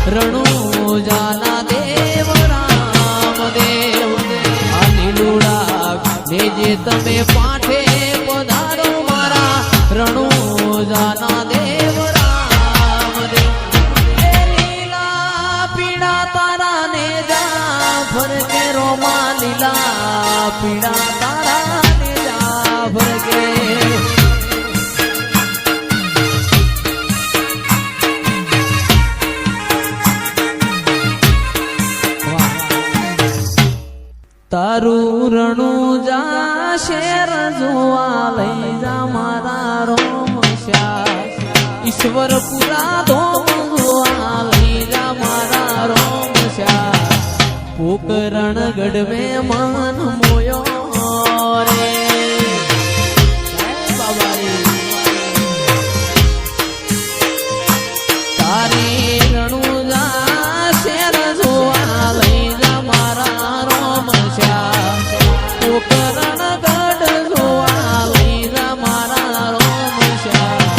રણુજાના દેવ રામદેવ આ લીલુડા લેજે તમે પાઠે પધારો મારા રણુજાના દેવ રામદેવ લીલા પીડા તારા ને જા ફરકે રોમા લીલા પીડા તારા ને જા ફરકે તારું રણુજા શેર જોવા લઈ જા મારા રોમશ્યા ઈશ્વરપુરા ધોમ જોવા લઈ જા મારા રોમશ્યા પોકરણગઢ મેં મન મોયો રે તારી રણુજા શેર જોવા લઈ જા મારા રોમશ્યા પોકરણગઢ જોવા લઈ જા મારા રોમશ્યા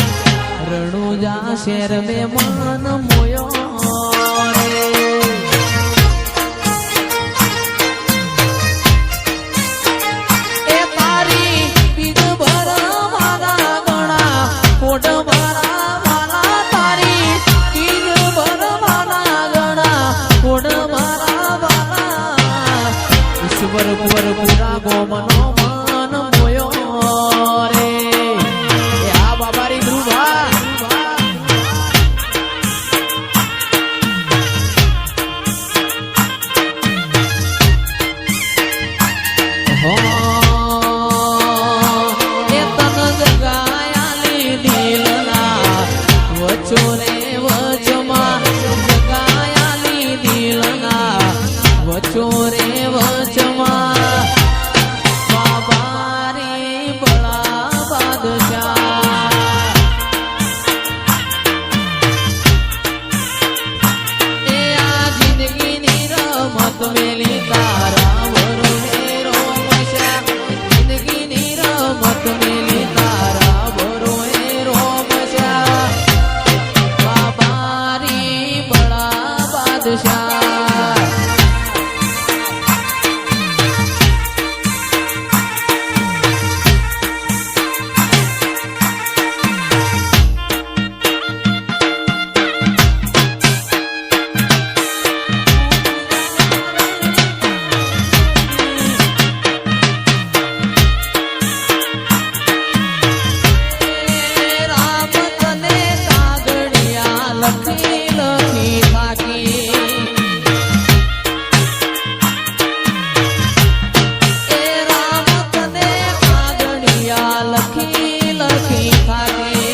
રણુજા શેર મેં મન મોયો રે એ તારી બીજ ભર મારા ગણા કોટ મારા વાલા તારી બીજ ભર મારા ગણા કોટ મારા વાલા ઈશ્વર પર પૂરા ગોમનો મન મોયો રે એ આ બાબારી ધ્રુવા એ તન જગાયાલી દિલના વચો રે વચમાં જગાયાલી દિલના વચો રે વચમાં બાબા રે બળા બાદશાહ એ આ જિંદગીની રમત મેલી તારા વરોહે રોમશ્યા જિંદગીની રમત મેલી તારા વરોહે રોમશ્યા બાબા રે બળા બાદશાહ રામ તને કાગળિયા લખી લખી થાકી એ રામ તને કાગળિયા લખી લખી થાકી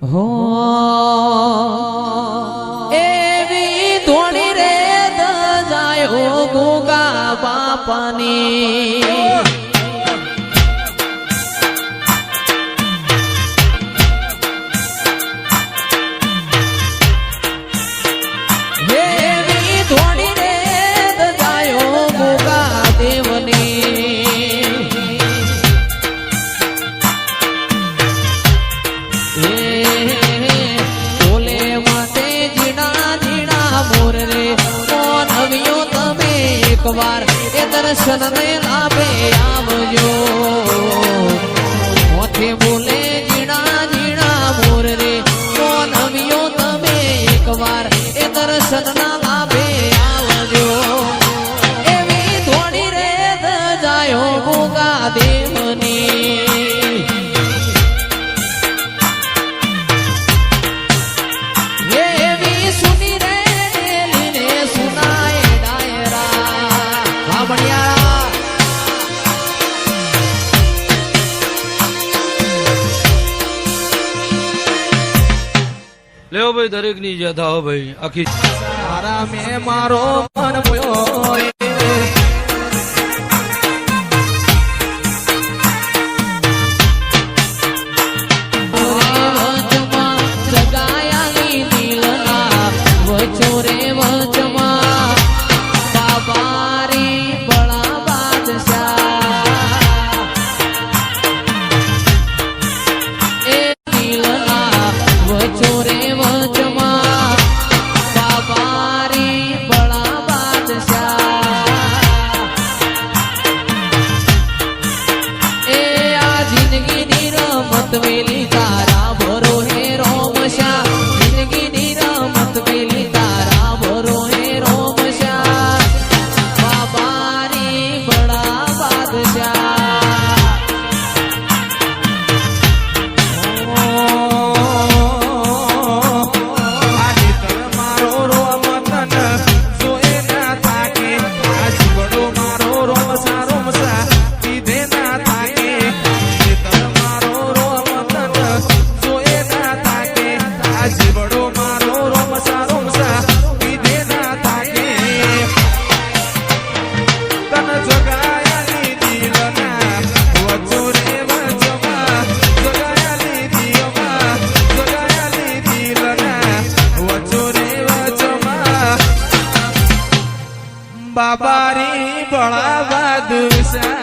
હો એવી ધોણી રે દજાયો ગોગા બાપાની એવી ધોણી રે દજાયો ગોગા દેવની બોલે માટે જીણા જીણા મોર રે કોણ આવ્યો તમે એકવાર એ દર્શન ને લાભે આવજો મોથે બોલે જીણા જીણા મોર રે કોણ આવ્યો તમે એકવાર એ દર્શન ના લાભે આવજો એવી થોડી રે દજાયો ગોગા દેવની લેવો ભાઈ દરેક ની જતા હો ભાઈ આખી મારા મેં મારો મન મોયો જગા બાબારી બળા બાદશાહ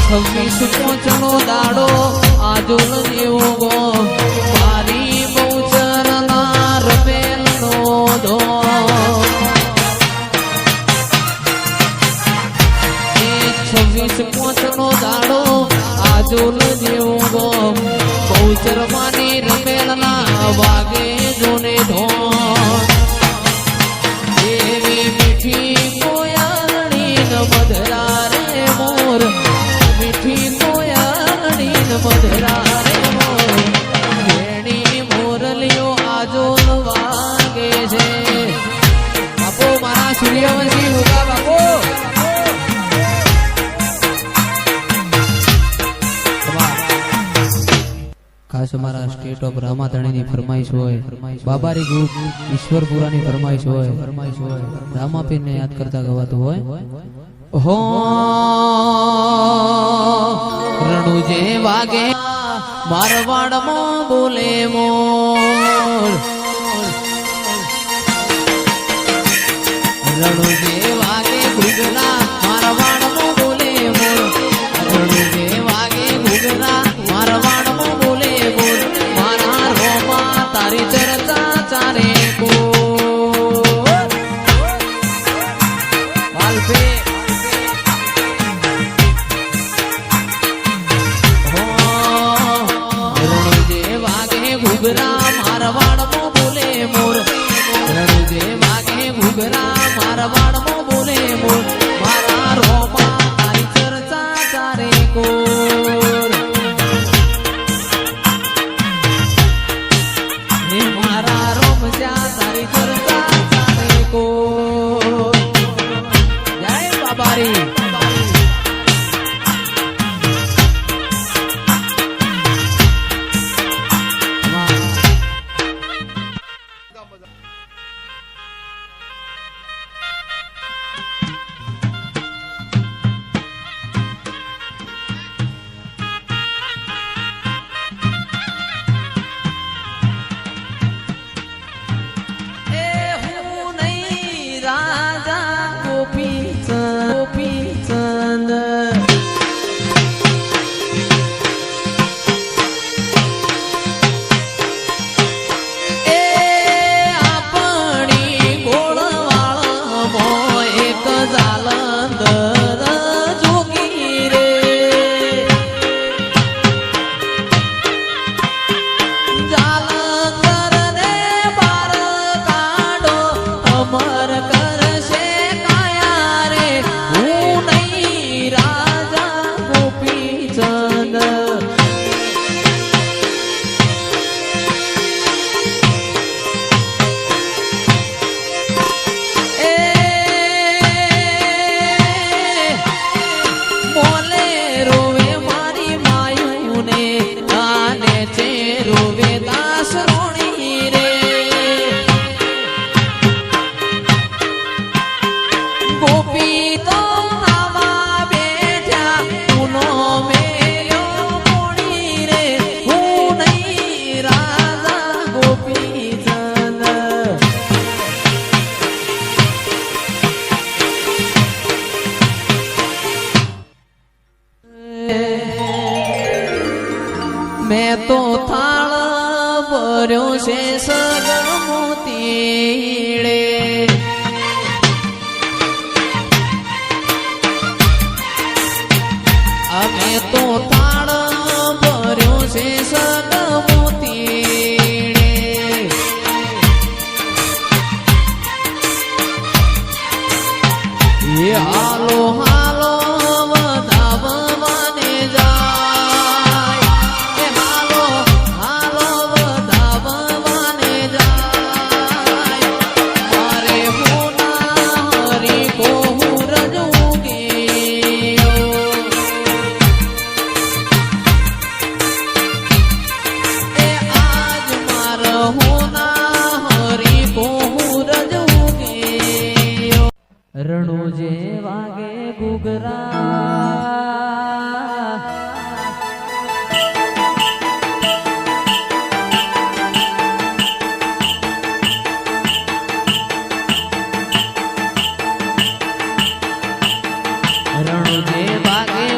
છવ્વીસ પોચનો દાડો આજોલ જેવો ગો મારી બહુચરના રમેલનો ધો એ 26 પોચનો દાડો આજોલ જેવો ગો બહુચર માની રમેલના વાગે જોને ધો એવી મીઠી કોયાણી ન મધરા રે મોર મીઠી કોયાણી ન મધરા રે મોર વેણી મોરલીઓ આજોલ વાગે છે બાપો મારા સૂર્યવંશી ઉગા બાપો ખાસ અમારા સ્ટેટ ઓફ રામાધણીની ફરમાઈશ હોય બાબારી ગ્રુપ ઈશ્વરપુરાની ફરમાઈશ હોય રામાપીરને યાદ કરતા ગવાતું હોય હો રણુજે વાગે મારવાડમાં બોલે મોર રણુજે વાગે ઘૂઘરા મારવાડમાં બોલે મોર રણુજે વાગે ઘૂઘરા મારવાડમાં બોલે મોર મારા રોમા તારી ચર્ચા ચારે કો વાલપે ઘૂઘરા મારવાડમાં બોલે મોર રણુજે વાગે ઘૂઘરા મારવાડમાં બોલે મોર મારા રોમા તારી ચર્ચા ચારે કોર હે મારા રોમજા તારી ચર્ચા ચારે કોર જય બાબારી મેં તો થાળ ભર્યો છે સગળ મોતીડે અમે તો થાળ ભર્યો છે સગળ મોતીડે એ હાલો હાલો વધાવવાને જાય એ હાલો હાલો વધાવવાને જાય મારે હોના હરી કોહું રજુગે એ આજ માર હોના હરી કોહું રજુગે રણુજે વાગે ઘૂઘરા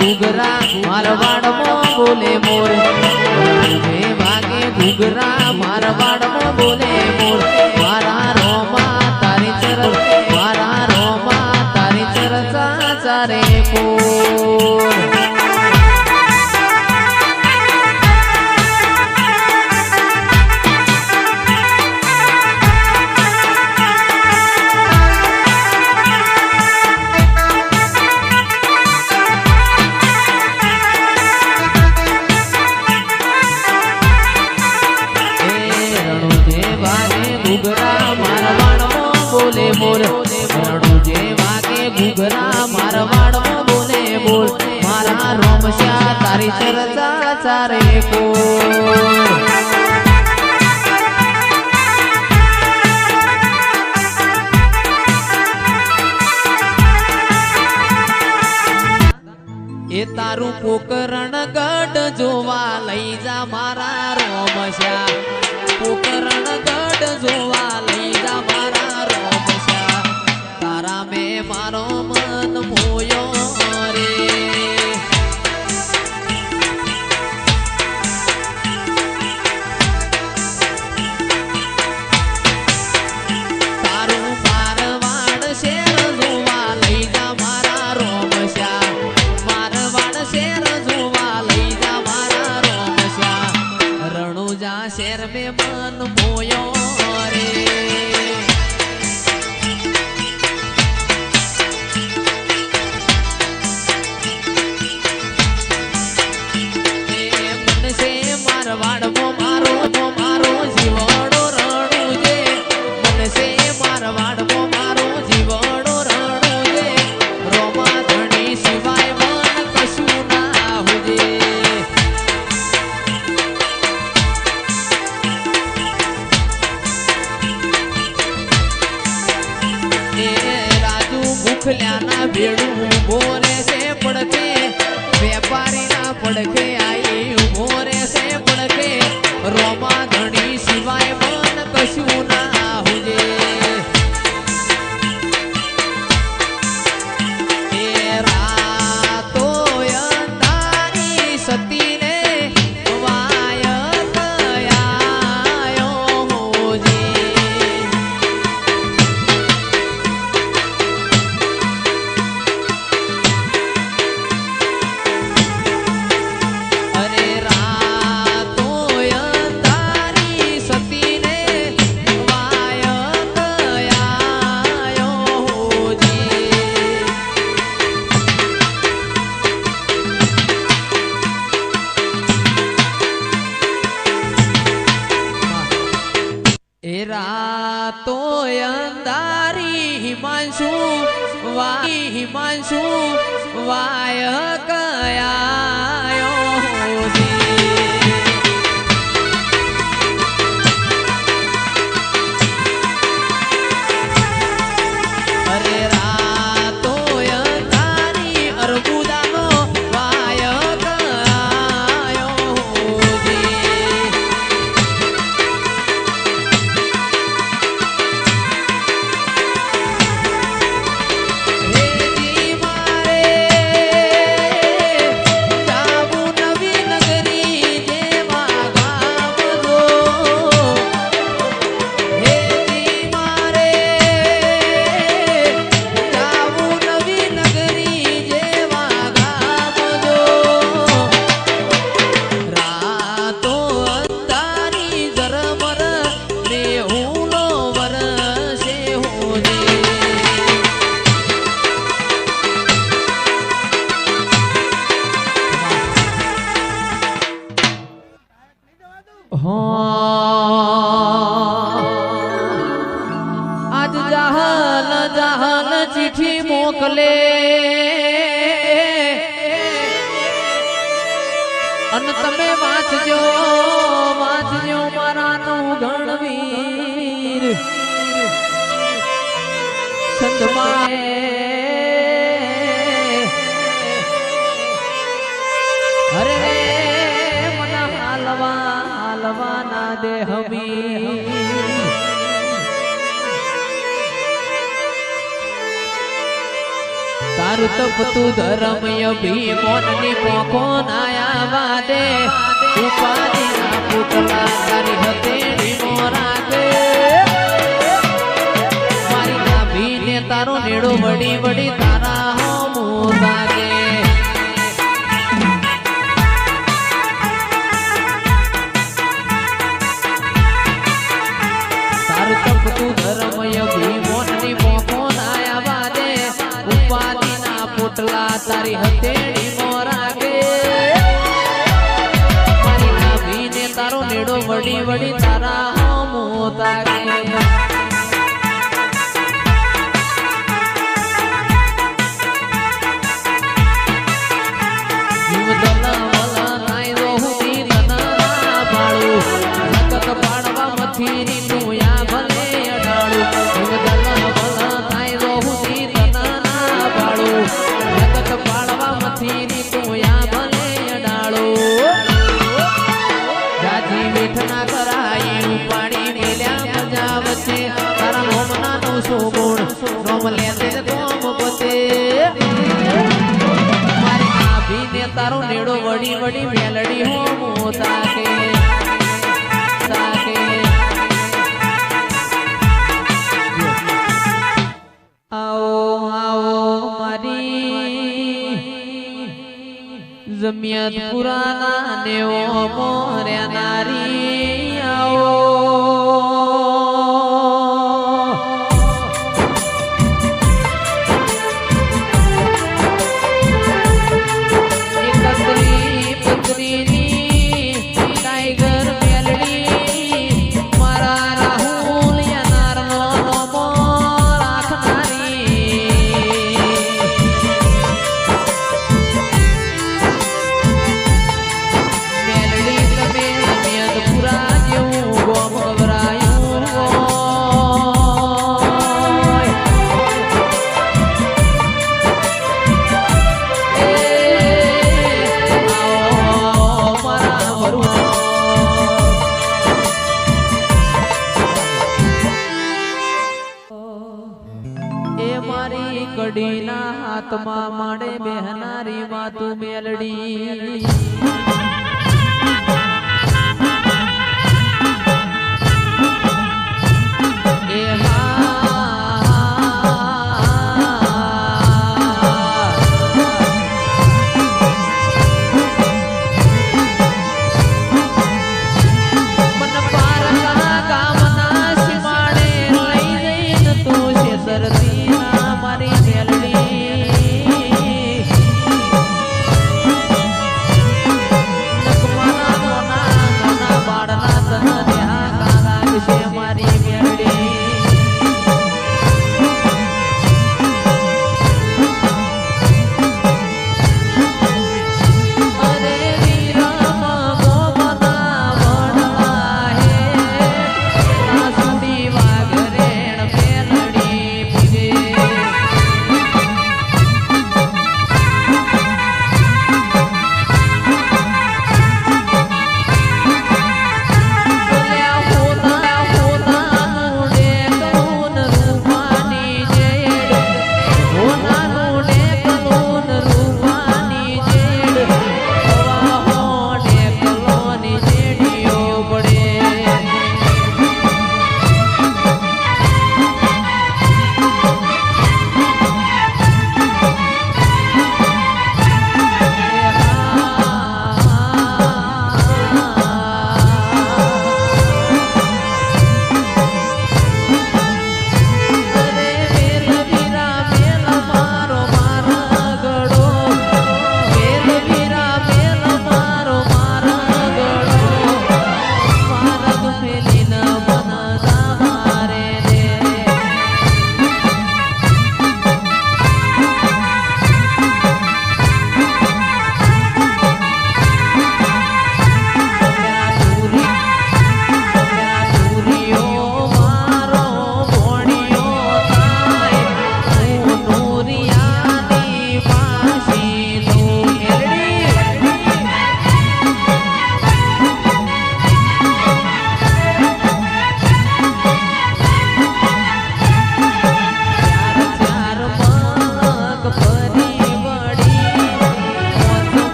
ઘૂઘરા મારવાડમાં બોલે મોર રણુજે વાગે ઘૂઘરા મારવાડમાં બોલે મોર મારા રોમા તારી ચરચ મારા રોમા તારી ચરચા ચારે કોર બોલે બોલ રણુજે વાગે ઘૂઘરા મારવાડમાં બોલે બોલ મારા રોમશ્યા તારી ચરચા ચારે કોર એ તારું પોકરણ ગઢ જોવા લઈ જા મારા રોમશ્યા પોકરણ ગઢ જોવા લઈ જા મારા રોમશ્યા તારા મેં મારો મન મોયો રે તારું મારવાડ શેર જોવા લઈ જા મારા રોમશ્યા મારવાડ શેર જોવા લઈ જા મારા રોમશ્યા રણુજા શેર મેં મન મોયો રે મનસે મારવાડમાં મારો મારો જીવડો રણુજે મનસે મારવાડમાં મારો જીવડો રણુજે રોમા ધણી સિવાય મન કશું ના હુજે રાજુ મુખલ્યાના ભેડું બોરે છે પડકે વેપારીના પડકે આઈ મોરે છે પડકે રોમા ધણી સિવાય મન કશું ના હુજે એ રાતો અંધારી સતીને વાય કયાયો હોજે અરે રાતો અંધારી સતીને વાય કયાયો હોજે એ રાતો અંધારી હિમાંશુ વાય કયાયો હોજે અરે રાતો અંધારી અર્બુદાનો વાય કયાયો હોજે હેજી મારે જાવું નવી નગરી જેવા ગામ જો હેજી મારે જાવું નવી નગરી જેવા ગામ જો રાતો અંધારી ઝરમર મેહુલો વરસે હોજે આજ જહાલ જહાલ ચિઠ્ઠી મોકલે અને તમે વાંચજો વાંચજો મારાનું ગણવીર સંતમાએ અરે મને હાલવા ના દે હમી તારું તપતું ધર્મય ભીમોનની પોખો નાયા વાદે ઉપાધિના પુતળા તારી હથેળીનો રાખે મારી નાભીને તારો નેડો વડી વડી તારા હોમું લાગે તારું તપતું ધર્મય ભીમોનની પોખો નાયા વાદે ઉપાધિના પુતળા તારી હથેળીનો રાખે મારી નાભીને તારો નેડો વડી વડી તારા હોમું તાગે તારો નેડો વડી વડી મેલડી હો તાકે તાકે આવો આવો મારી જમિયત પુરાના નેવો મોર્યા નારી આવો કડીના હાથમાં માડે બેહનારી માતું મેલડી